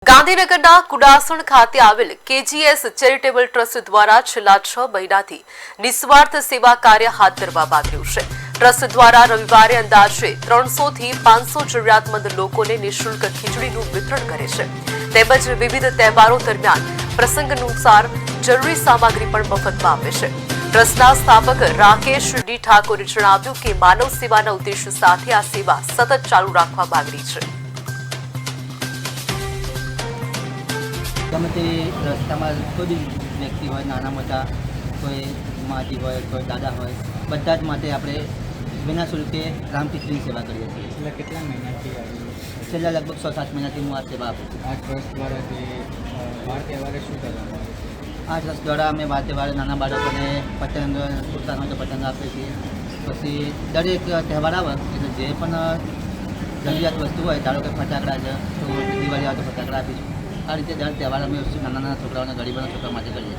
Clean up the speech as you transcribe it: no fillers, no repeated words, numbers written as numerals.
ગાંધીનગરના કુડાસણ ખાતે આવેલ કેજીએસ ચેરિટેબલ ટ્રસ્ટ દ્વારા છેલ્લા 6 મહિનાથી નિસ્વાર્થ સેવા કાર્ય હાથ ધરવામાં આવ્યું છે। ટ્રસ્ટ દ્વારા રવિવારે અંદાજે 300 થી 500 જરૂરિયાતમંદ લોકોને નિઃશુલ્ક ખીચડીનું વિતરણ કરે છે તેમજ વિવિધ તહેવારો દરમિયાન પ્રસંગાનુસાર જરૂરી સામગ્રી પણ મફતમાં આપે છે। ટ્રસ્ટના સ્થાપક રાકેશ ડી ઠાકોરે જણાવ્યું કે માનવ સેવાના ઉદ્દેશ્ય સાથે આ સેવા સતત ચાલુ રાખવા માંગણી છે। ગમે તે રસ્તામાં કોઈ બી વ્યક્તિ હોય, નાના મોટા, કોઈ માજી હોય, કોઈ દાદા હોય, બધા જ માટે આપણે વિના શુલ્કે રામખીચડીની સેવા કરીએ છીએ। છેલ્લા કેટલા મહિનાથી આવી છેલ્લા લગભગ 6-7 મહિનાથી હું આ સેવા આપું છું। આ ટ્રસ્ટ દ્વારા જે વાર તહેવારે શું કરવામાં આવે છે? આ ટ્રસ્ટ દ્વારા અમે વાર તહેવારે નાના બાળકોને પતંગ ઉત્સાહ હોય તો પતંગ આપીએ છીએ। પછી દરેક તહેવાર આવે એટલે જે પણ જરૂરિયાત વસ્તુ હોય, ધારો કે ફટાકડા છે તો દિવાળી આવે તો ફટાકડા આપીશું। આ રીતે દર તહેવાર અમે નાના નાના છોકરાઓને, ગરીબોના છોકરાઓ માટે કરીએ છીએ।